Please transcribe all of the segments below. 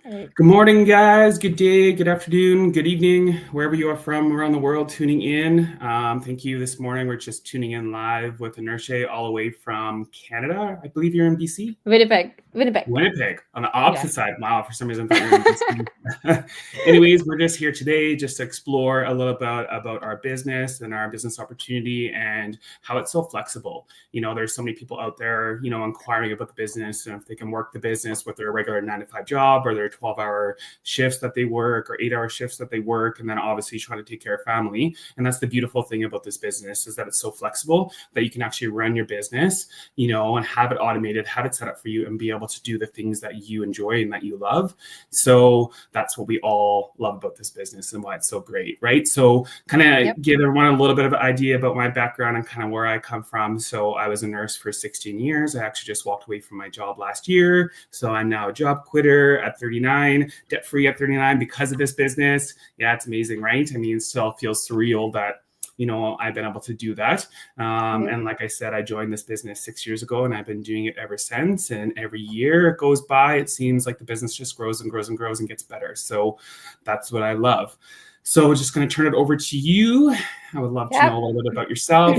All right. Good morning, guys. Good day, good afternoon, good evening, wherever you are from around the world tuning in. Thank you this morning. We're just tuning in live with Inertia all the way from Canada. I believe you're in BC. Winnipeg. Winnipeg. Winnipeg on the Yeah. opposite side. Wow, for some reason I thought you were in BC. Anyways, we're just here today just to explore a little about our business and our business opportunity and how it's so flexible. There's so many people out there, inquiring about the business and if they can work the business with their regular 9 to 5 job or their 12-hour shifts that they work or 8-hour shifts that they work, and then obviously trying to take care of family. And that's the beautiful thing about this business is that it's so flexible that you can actually run your business, and have it automated, have it set up for you and be able to do the things that you enjoy and that you love. So that's what we all love about this business and why it's so great, right? So kind Yep. of give everyone a little bit of an idea about my background and kind of where I come from. So I was a nurse for 16 years. I actually just walked away from my job last year. So I'm now a job quitter at 39, debt free at 39 because of this business. Yeah, it's amazing, right? I mean, it still feels surreal that I've been able to do that. Right. And like I said, I joined this business 6 years ago and I've been doing it ever since. And every year it goes by, it seems like the business just grows and grows and grows and gets better. So that's what I love. So just going to turn it over to you. I would love to know a Yep. little bit about yourself,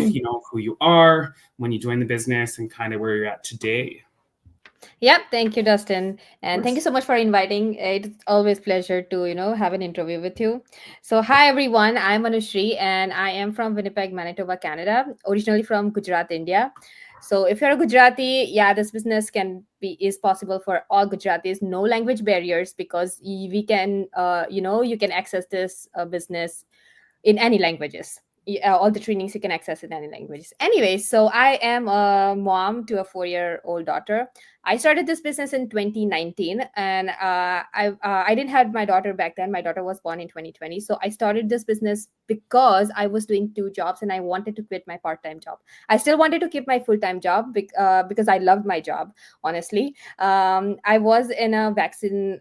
who you are, when you joined the business, and kind of where you're at today. Yep. Thank you, Dustin. Of And thank you course. so much for inviting. It's always pleasure to, have an interview with you. So hi everyone. I'm Anushri and I am from Winnipeg, Manitoba, Canada, originally from Gujarat, India. So if you're a Gujarati, yeah, this business is possible for all Gujaratis. No language barriers because we can, you can access this business in any languages. All the trainings you can access in any languages. Anyway, so I am a mom to a 4-year-old daughter. I started this business in 2019, and I didn't have my daughter back then. My daughter was born in 2020, so I started this business because I was doing two jobs and I wanted to quit my part-time job. I still wanted to keep my full-time job because I loved my job. Honestly, I was in a vaccine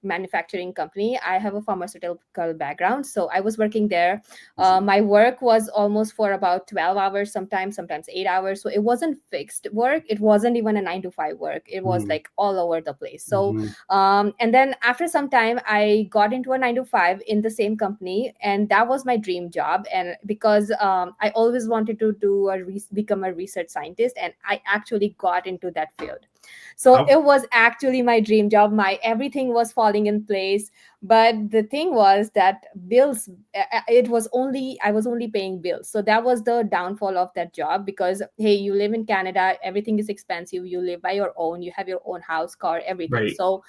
manufacturing company. I have a pharmaceutical background, so I was working there. Awesome. My work was almost for about 12 hours, sometimes 8 hours. So it wasn't fixed work. It wasn't even a 9 to 5 work. It was Mm-hmm. like all over the place. So, Mm-hmm. and then after some time, I got into a 9 to 5 in the same company, and that was my dream job. And because I always wanted to become a research scientist, and I actually got into that field. So Oh, it was actually my dream job. My everything was falling in place, but the thing was that bills, it was only I was only paying bills. So that was the downfall of that job, because hey, you live in Canada, everything is expensive, you live by your own, you have your own house, car, everything. right. So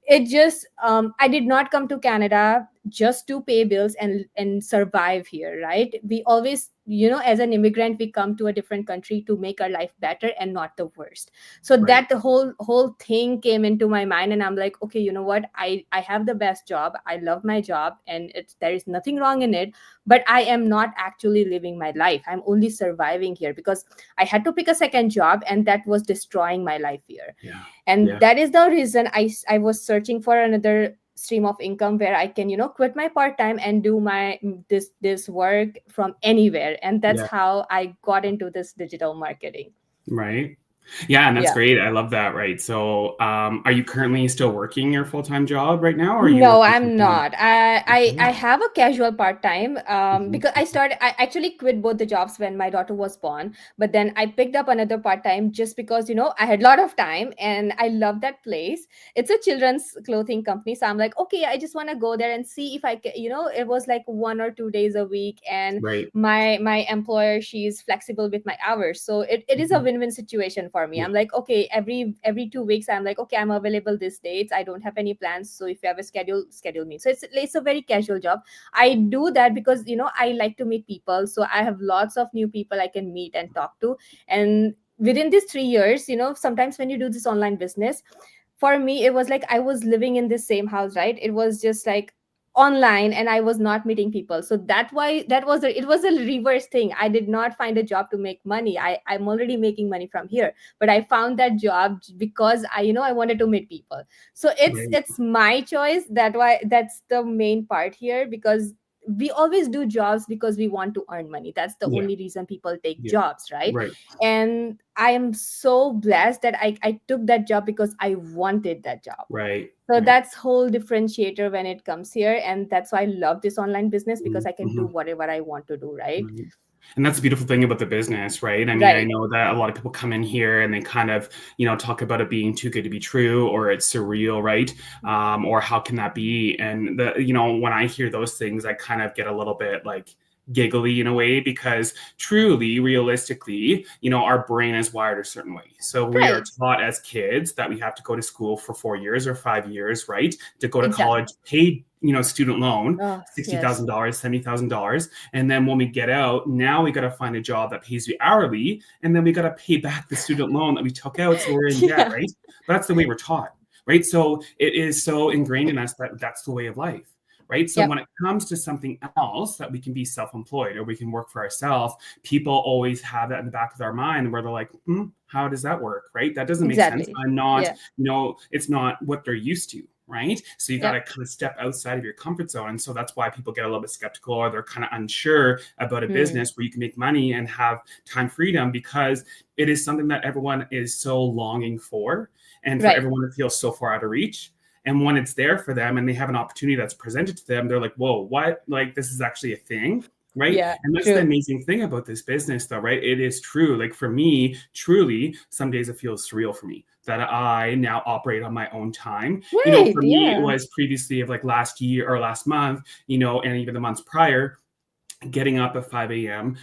it just I did not come to Canada just to pay bills and survive here, right? We always, as an immigrant, we come to a different country to make our life better and not the worst. So Right. that the whole thing came into my mind, and I'm like, okay, you know what, I have the best job, I love my job, and there is nothing wrong in it, but I am not actually living my life, I'm only surviving here because I had to pick a second job, and that was destroying my life here. Yeah. And Yeah. that is the reason I was searching for another stream of income where I can, quit my part time and do my this work from anywhere. And that's Yeah. how I got into this digital marketing. Right. Yeah, and that's Yeah. great. I love that. Right. So, are you currently still working your full-time job right now, or are you No, working I'm from home? not. I Okay. have a casual part time Mhm. because I actually quit both the jobs when my daughter was born, but then I picked up another part time just because I had a lot of time and I love that place. It's a children's clothing company, so I'm like, okay, I just want to go there and see if I can. It was like 1 or 2 days a week, and Right. my employer, she's flexible with my hours, so it is a Mhm. win-win situation for me. Yeah. I'm like, okay, every 2 weeks I'm like, okay, I'm available these dates, I don't have any plans, so if you have a schedule me. So it's a very casual job. I do that because I like to meet people, so I have lots of new people I can meet and talk to. And within these 3 years, sometimes when you do this online business, for me it was like I was living in this same house, right? It was just like online, and I was not meeting people. So it was a reverse thing. I did not find a job to make money. I'm already making money from here, but I found that job because I wanted to meet people. So it's Right. it's my choice. That's the main part here, because we always do jobs because we want to earn money. That's the Yeah. only reason people take Yeah. jobs, right? Right. And I am so blessed that I took that job because I wanted that job. Right. So Right. that's whole differentiator when it comes here, and that's why I love this online business, because I can do Mm-hmm. whatever I want to do, right? Right. And that's the beautiful thing about the business, right? I mean, I Right. know that a lot of people come in here and they kind of, talk about it being too good to be true, or it's surreal, right? Or how can that be? And when I hear those things, I kind of get a little bit like giggly in a way, because truly, realistically, our brain is wired a certain way. So we are Right. taught as kids that we have to go to school for 4 years or 5 years, right? To go to college, Exactly. pay, student loan, Oh, yes. $60,000, $70,000. And then when we get out, now we got to find a job that pays you hourly. And then we got to pay back the student loan that we took out. So we're in debt, Yeah. right? But that's the way we're taught, right? So it is so ingrained in us that that's the way of life, right? So Yep. when it comes to something else that we can be self-employed or we can work for ourselves, people always have that in the back of their mind where they're like, how does that work, right? That doesn't make sense. Exactly. I'm not, Yeah. it's not what they're used to, right? So you got to Yep. kind of step outside of your comfort zone. And so that's why people get a little bit skeptical, or they're kind of unsure about a Hmm. business where you can make money and have time freedom, because it is something that everyone is so longing for, and for Right. everyone to feel so far out of reach. And when it's there for them and they have an opportunity that's presented to them, they're like, whoa, what? Like, this is actually a thing, right? Yeah. And that's the True. amazing thing about this business, though, right? It is true. Like for me, truly, some days it feels surreal for me that I now operate on my own time. Right. For me, it Yeah. was previously of like last year or last month, and even the months prior, getting up at 5 a.m.,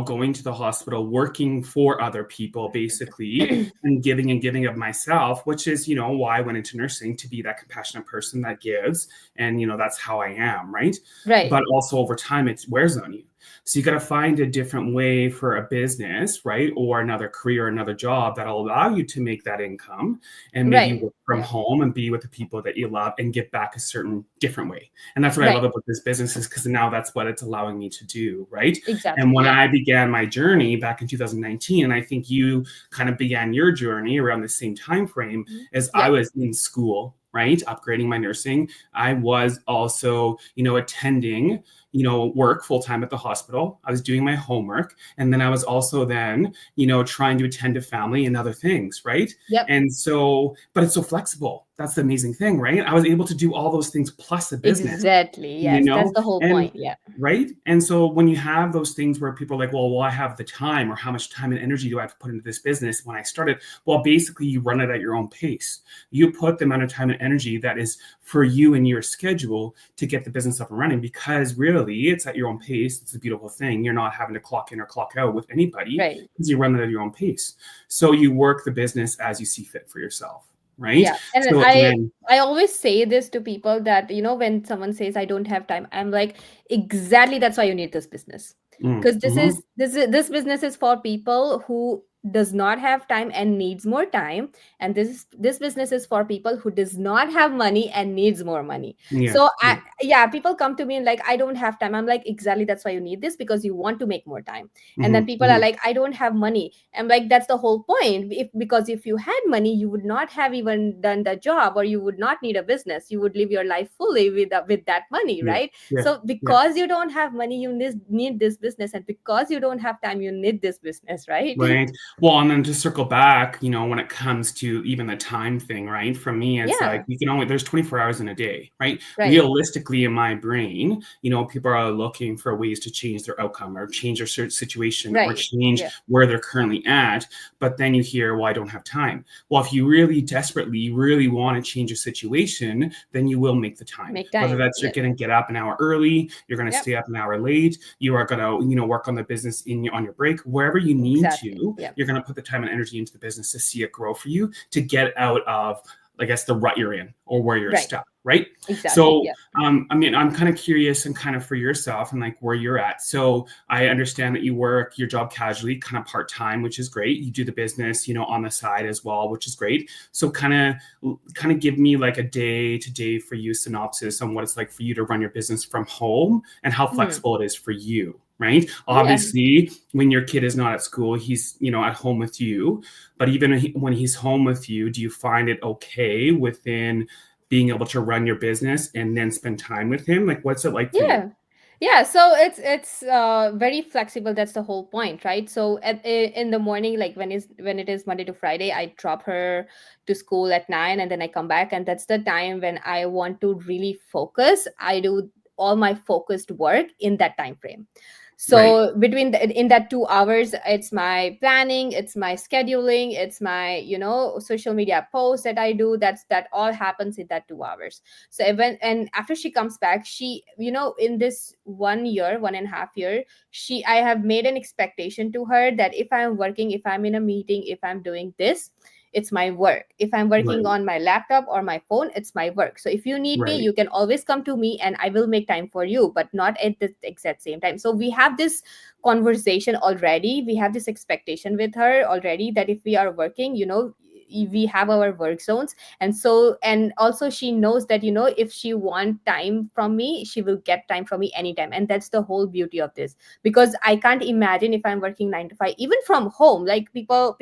going to the hospital, working for other people, basically, and giving of myself, which is, why I went into nursing, to be that compassionate person that gives. And, that's how I am, right? Right. But also over time, it wears on you. So you got to find a different way for a business, right? Or another career, another job that'll allow you to make that income and maybe Right. work from Yeah. home and be with the people that you love and give back a certain different way. And that's what I love Right. about this business, is because now that's what it's allowing me to do, right? And Exactly. when Yeah. I began my journey back in 2019, and I think you kind of began your journey around the same time frame, Mhm. as I Yeah. was in school, right? Upgrading my nursing. I was also, attending, work full time at the hospital. I was doing my homework. And then I was also then, trying to attend to family and other things, right? Yep. And so, but it's so flexible. That's the amazing thing, right? I was able to do all those things plus a business, Exactly. Yes. That's the whole and point. Yeah. right. And so when you have those things where people are like, well, I have the time, or how much time and energy do I have to put into this business when I started? Well, basically, you run it at your own pace. You put the amount of time and energy that is for you and your schedule to get the business up and running, because really it's at your own pace. It's a beautiful thing. You're not having to clock in or clock out with anybody, Right. because you run it at your own pace. So you work the business as you see fit for yourself. Right. Yeah. And then So I always say this to people that, when someone says I don't have time, I'm like, exactly, that's why you need this business. Because mhm. this business is for people who does not have time and needs more time, and this business is for people who does not have money and needs more money. Yeah. So Yeah. yeah, people come to me and like, I don't have time. I'm like, exactly, that's why you need this, because you want to make more time. And then Mhm, people are mhm. like, I don't have money. I'm like, that's the whole point. Because if you had money, you would not have even done the job, or you would not need a business. You would live your life fully with that money, Yeah. right? Yeah. So Yeah. because you don't have money, you need this business, and because you don't have time, you need this business, right? Right. Well, and then to circle back, when it comes to even the time thing, right? For me, it's like Yeah. there's 24 hours in a day, right? Right. Realistically, in my brain, people are looking for ways to change their outcome, or change their situation, or Right. change Yeah. where they're currently at. But then you hear, well, I don't have time. Well, if you really desperately, really want to change a situation, then you will make the time. Make Whether time. that's you're Yes. going to get up an hour early, you're going to Yep. stay up an hour late, you are going to, work on the business on your break, wherever you need Exactly. to, Yep. you're going to put the time and energy into the business to see it grow for you, to get out of, I guess, the rut you're in, or where you're Right. stuck, right? Exactly. So, Yep. I mean, I'm kind of curious and kind of for yourself and like where you're at. So I understand that you work your job casually, kind of part-time, which is great. You do the business, on the side as well, which is great. So kind of give me like a day to day for you synopsis on what it's like for you to run your business from home and how Hmm. flexible it is for you. Right. Yeah. Obviously, when your kid is not at school, he's, at home with you. But even when he's home with you, do you find it okay within being able to run your business and then spend time with him? Like, what's it like for you? Yeah. Yeah, so it's very flexible. That's the whole point, right? So in the morning, like when it is Monday to Friday, I drop her to school at 9, and then I come back, and that's the time when I want to really focus. I do all my focused work in that time frame. Right. So in that 2 hours, it's my planning, it's my scheduling, it's my social media posts that I do. That all happens in that 2 hours. So when and after she comes back, she in this 1 year, 1.5 year, I have made an expectation to her that if I'm working, if I'm in a meeting, if I'm doing this, it's my work. If I'm working Right. on my laptop or my phone, it's my work. So if you need me, Right. you can always come to me and I will make time for you, but not at the exact same time. So we have this conversation already, we have this expectation with her already, that if we are working, we have our work zones. And also she knows that if she want time from me, she will get time from me anytime. And that's the whole beauty of this, because I can't imagine if I'm working 9 to 5 even from home. Like people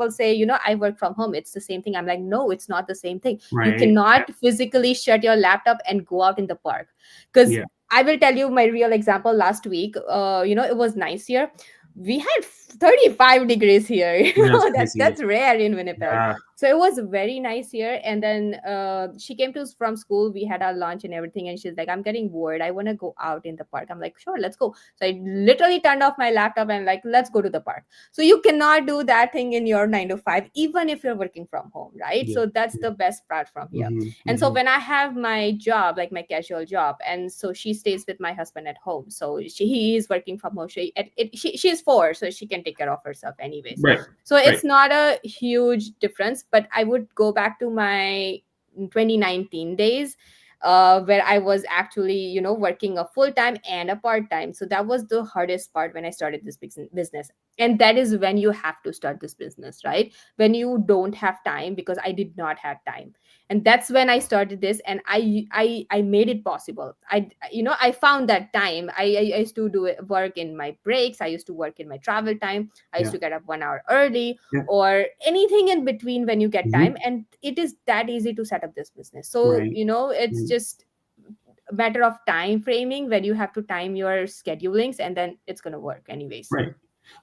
say, I work from home, it's the same thing. I'm like, no, it's not the same thing. You Right. cannot physically shut your laptop and go out in the park. Because Yeah. I will tell you my real example. Last week, it was nice here. We had 35 degrees here. Yeah. That's That's crazy. rare in Winnipeg. Yeah. So it was very nice here. And then she came to from school, we had our lunch and everything, and she's like, I'm getting bored, I want to go out in the park. I'm like, sure, let's go. So I literally turned off my laptop and like, let's go to the park. So you cannot do that thing in your 9 to 5 even if you're working from home, right? Yeah. So that's Yeah. the best part from here. Hmm. And so Hmm. when I have my job, like my casual job, and so she stays with my husband at home, so he is working from home. She is 4, so she can take care of herself anyways. Right. So Right. it's not a huge difference, but I would go back to my 2019 days, where I was actually, working a full time and a part time. So that was the hardest part when I started this business. And that is when you have to start this business, right? When you don't have time, because I did not have time. And that's when I started this, and I made it possible. I found that time. I used to do it, work in my breaks. I used to work in my travel time. I used Yeah. to get up 1 hour early, Yeah. or anything in between when you get time. Hmm. And it is that easy to set up this business. So Right. it's Mm. just a matter of time framing, when you have to time your schedulings, and then it's going to work anyways. Right.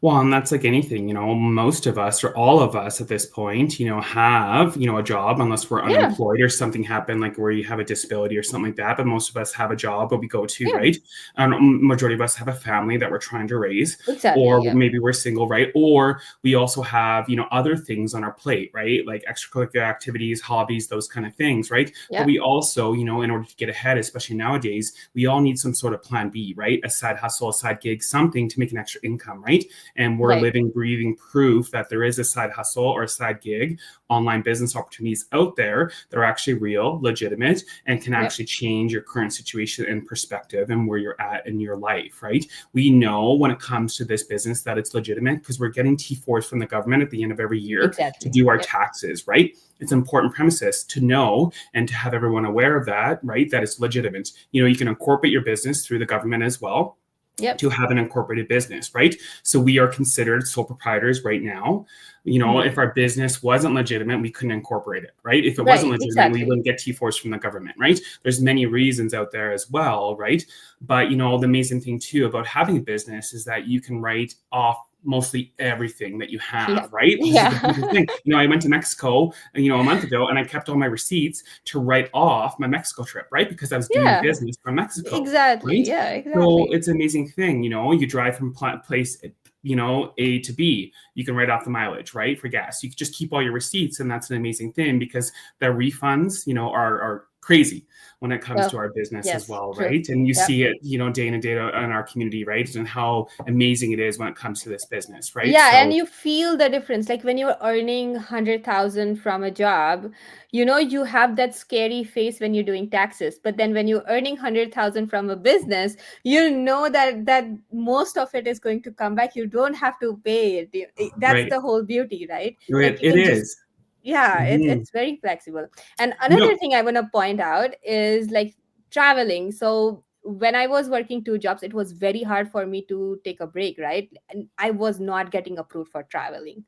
Well, and that's like anything, most of us or all of us at this point, have, a job unless we're Yeah. unemployed or something happened like where you have a disability or something like that. But most of us have a job that we go to, Yeah, right? And majority of us have a family that we're trying to raise, exactly. or Yeah. maybe we're single, right? Or we also have, other things on our plate, right? Like extracurricular activities, hobbies, those kind of things, right? But Yeah. we also, in order to get ahead, especially nowadays, we all need some sort of plan B, right? A side hustle, a side gig, something to make an extra income, right? And we're Right. living, breathing proof that there is a side hustle or a side gig, online business opportunities out there that are actually real, legitimate, and can Yep. actually change your current situation and perspective and where you're at in your life, right? We know when it comes to this business that it's legitimate because we're getting T4s from the government at the end of every year to Exactly. do our Yep. taxes, right? It's an important premises to know and to have everyone aware of that, right? That it's legitimate. You can incorporate your business through the government as well Yep. to have an incorporated business, right? So we are considered sole proprietors right now. If Hmm. our business wasn't legitimate, we couldn't incorporate it, right? If it wasn't Right. legitimate, we Exactly. wouldn't get T4s from the government, right? There's many reasons out there as well, right? But the amazing thing too about having a business is that you can write off mostly everything that you have, Yep. right? This is the beautiful Yeah. thing. I went to Mexico, a month ago, and I kept all my receipts to write off my Mexico trip, right? Because I was doing Yeah. business from Mexico, Exactly. right? Yeah. So Exactly. it's an amazing thing, you drive from place, A to B. You can write off the mileage, right, for gas. You can just keep all your receipts, and that's an amazing thing because the refunds, are crazy when it comes to Well, our business as yes. well, True. right? And you Yep. see it, day in and day out in our community, right, and how amazing it is when it comes to this business, right? Yeah, and So, you feel the difference. Like when you're earning 100,000 from a job, you have that scary face when you're doing taxes. But then when you're earning 100,000 from a business, you know that most of it is going to come back. You don't have to pay it. That's right, the whole beauty, right? Like you it can just, is. yeah, Mhm. it's very flexible. And You another know, thing I want to point out is like traveling. So when I was working 2 jobs, it was very hard for me to take a break, right? And I was not getting approved for traveling.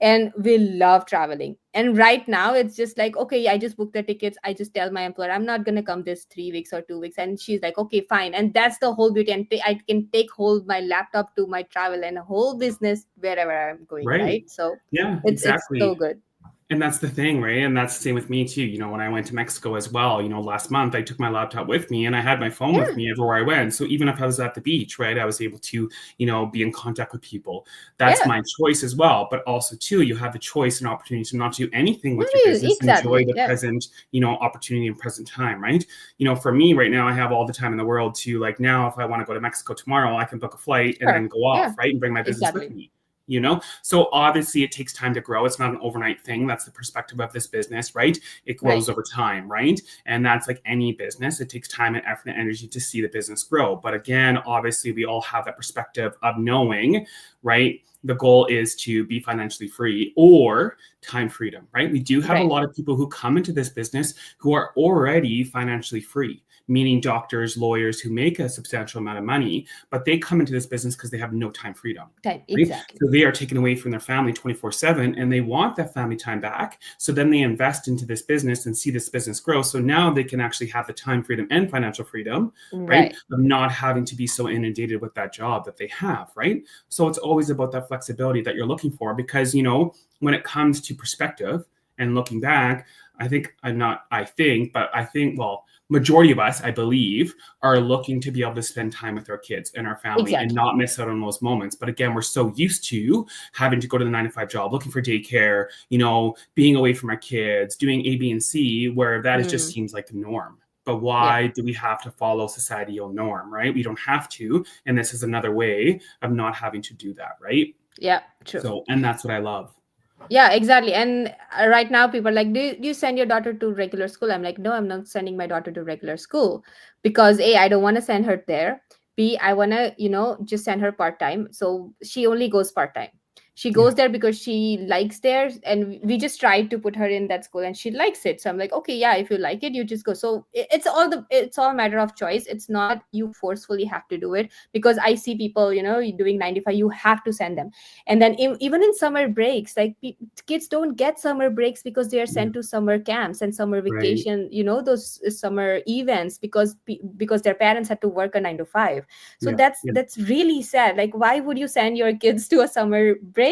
and we love traveling. And right now it's just like, okay, I just booked the tickets, I just tell my employer I'm not gonna come this 3 weeks or 2 weeks, and she's like, okay, fine. And that's the whole beauty. And I can take hold my laptop to my travel and a whole business wherever I'm going, Right. right? So Yeah, it's so exactly. good. And that's the thing, right? And that's the same with me too. When I went to Mexico as well, last month I took my laptop with me and I had my phone with Yeah, me everywhere I went. So even if I was at the beach, right, I was able to, be in contact with people. That's yeah. my choice as well. But also too, you have the choice and opportunity to not do anything with your business, enjoy Exactly. the Yeah. present, opportunity and present time, right? For me right now, I have all the time in the world to like now, if I want to go to Mexico tomorrow, I can book a flight and then Sure. go off, Yeah. right? And bring my business with Exactly. me. So obviously it takes time to grow. It's not an overnight thing. That's the perspective of this business, right? It Right. grows over time, right? And that's like any business. It takes time and effort and energy to see the business grow. But again, obviously we all have that perspective of knowing, right? The goal is to be financially free or time freedom, right? We do have a Right. lot of people who come into this business who are already financially free, meaning doctors, lawyers who make a substantial amount of money, but they come into this business because they have no time freedom. Time. Right? Exactly. So they are taken away from their family 24/7 and they want that family time back. So then they invest into this business and see this business grow. So now they can actually have the time freedom and financial freedom, right? Right. Of not having to be so inundated with that job that they have, right? So it's always about that flexibility that you're looking for because, when it comes to perspective and looking back, I think I'm not, I think, but I think, well, majority of us, I believe, are looking to be able to spend time with our kids and our family and Exactly. not miss out on those moments. But again, we're so used to having to go to the 9 to 5 job, looking for daycare, being away from our kids, doing A, B, and C, where that is just Mm. seems like the norm. But Yeah. why do we have to follow societal norm, right? We don't have to. And this is another way of not having to do that, right? Yeah. True. So, and that's what I love. Yeah, exactly. And right now, people are like, do you send your daughter to regular school? I'm like, no, I'm not sending my daughter to regular school because A, I don't want to send her there. B, I want to, just send her part time. So she only goes part time. She Yeah. goes there because she likes there. And we just tried to put her in that school and she likes it. So I'm like, okay, yeah, if you like it, you just go. So it's all a matter of choice. It's not you forcefully have to do it because I see people, doing 95, you have to send them. And then even in summer breaks, like kids don't get summer breaks because they are Yeah. sent to summer camps and summer Right. vacation, those summer events because their parents had to work a 9 to 5. So Yeah. that's Yeah. that's really sad. Like, why would you send your kids to a summer break?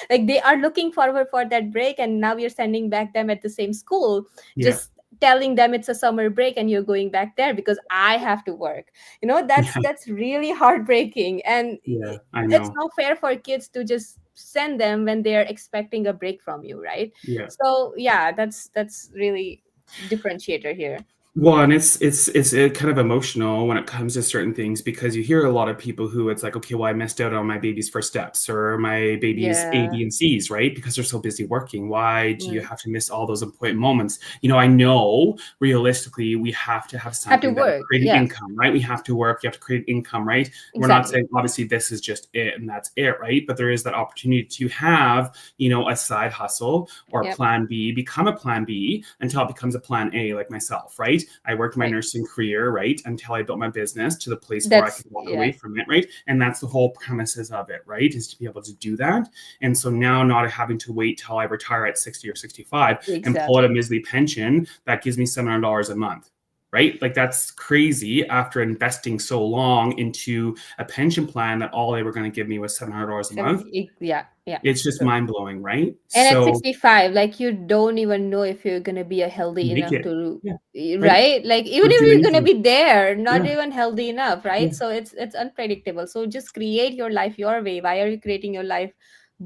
Like, they are looking forward for that break, and now you're sending back them at the same school, Yeah. just telling them it's a summer break and you're going back there because I have to work. that's Yeah. that's really heartbreaking. And Yeah. I it's know. not fair for kids to just send them when they're expecting a break from you, right? Yeah. So yeah, that's really differentiator here. Well, and it's kind of emotional when it comes to certain things because you hear a lot of people who it's like, okay, well, I missed out on my baby's first steps or my baby's A, Yeah. B, and C's, right? Because they're so busy working. Why do you Mm. have to miss all those important moments? I know realistically we have to have Have to something that will work. create an Yeah, income, right? We have to work, you have to create income, right? We're not exactly. saying obviously this is just it and that's it, right? But there is that opportunity to have, a side hustle or Yep. plan B, become a plan B until it becomes a plan A, like myself, right? I worked my Right. nursing career, right, until I built my business to the place where I That's could walk yeah. away from it, right? And that's the whole premises of it, right? Is to be able to do that. And so now not having to wait till I retire at 60 or 65 and pull out a Exactly. measly pension that gives me $700 a month. Right? Like that's crazy after investing so long into a pension plan that all they were going to give me was $700 a month. Yeah, yeah. It's just True. mind blowing, right? And at So 65, like, you don't even know if you're gonna be a healthy make enough it. to, Yeah. Right. right? Like, even Or if do you're gonna anything. be there, not Yeah. even healthy enough, Yeah. right? So it's unpredictable. So just create your life your way. Why are you creating your life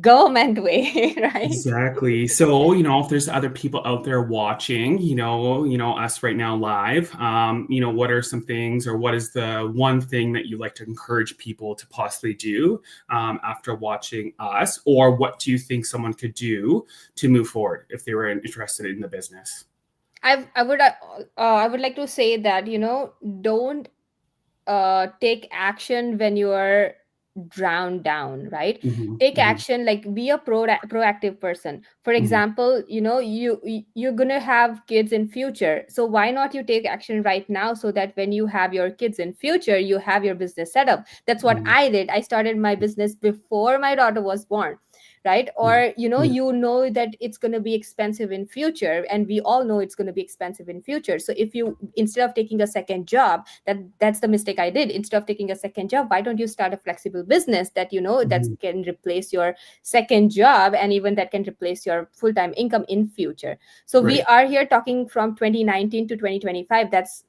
government way, right? Exactly. So, if there's other people out there watching, us right now live, what are some things or what is the one thing that you like to encourage people to possibly do after watching us? Or what do you think someone could do to move forward if they were interested in the business? I would like to say that, don't take action when you are drowned down, right? Hmm. Take Hmm. action, like, be a proactive person. For Hmm. example, you're gonna have kids in future, so why not you take action right now so that when you have your kids in future, you have your business set up. That's what Yeah. I did. I started my business before my daughter was born. right? Yeah. Or Yeah. you know that it's going to be expensive in future, and we all know it's going to be expensive in future. So if you, instead of taking a second job, that's the mistake I did. Instead of taking a second job, why don't you start a flexible business that that Mhm. can replace your second job, and even that can replace your full-time income in future. So we Right. are here talking from 2019 to 2025. That's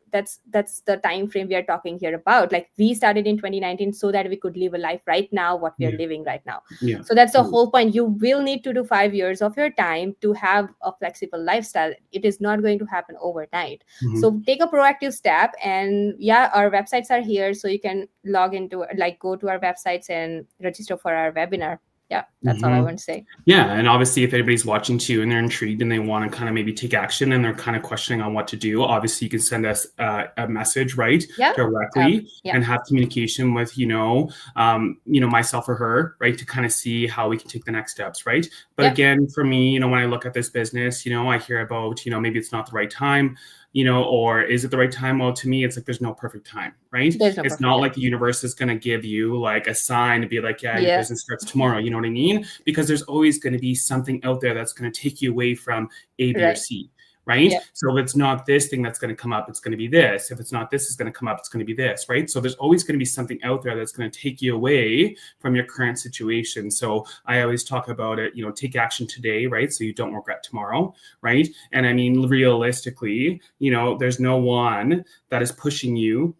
the time frame we are talking here about. Like, we started in 2019 so that we could live a life right now what we are Yeah. living right now. Yeah. So that's the Right. whole point. You will need to do 5 years of your time to have a flexible lifestyle. It is not going to happen overnight. Mhm. So take a proactive step. And yeah, our websites are here, so you can log into, like, go to our websites and register for our webinar. Yeah, that's all I Mhm. want to say. Yeah, and obviously, if anybody's watching too and they're intrigued and they want to kind of maybe take action and they're kind of questioning on what to do, obviously you can send us a message, right, Yeah. directly, Yeah. and have communication with myself or her, right, to kind of see how we can take the next steps, right. But Yeah. again, for me, when I look at this business, I hear about maybe it's not the right time. Or is it the right time? Well, to me, it's like there's no perfect time, right? There's no It's perfect. not Yeah. like the universe is going to give you like a sign to be like, yeah, your Yeah. business starts tomorrow. You know what I mean? Because there's always going to be something out there that's going to take you away from A, B, or Right. C, right? Yeah. So if it's not this thing that's going to come up, it's going to be this. If it's not this is going to come up, it's going to be this, right? So there's always going to be something out there that's going to take you away from your current situation. So I always talk about it, take action today, right? So you don't regret tomorrow, right? And I mean, realistically, there's no one that is pushing you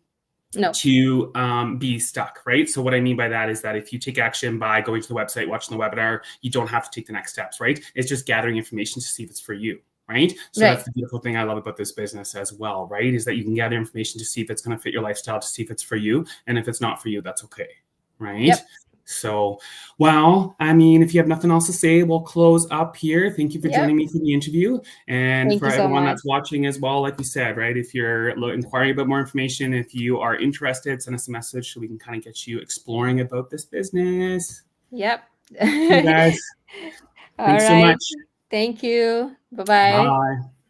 No. to be stuck, right? So what I mean by that is that if you take action by going to the website, watching the webinar, you don't have to take the next steps, right? It's just gathering information to see if it's for you, right? So that's Right. the beautiful thing I love about this business as well, right? Is that you can gather information to see if it's going to fit your lifestyle, to see if it's for you. And if it's not for you, that's okay, right? Yep. So, well, I mean, if you have nothing else to say, we'll close up here. Thank you for Yep. joining me for the interview. And Thank for you so everyone much. that's watching as well, like we said, right, if you're inquiring about more information, if you are interested, send us a message so we can kind of get you exploring about this business. Yep. Okay, guys, All thanks so right. much. Thank you. Bye bye. Bye.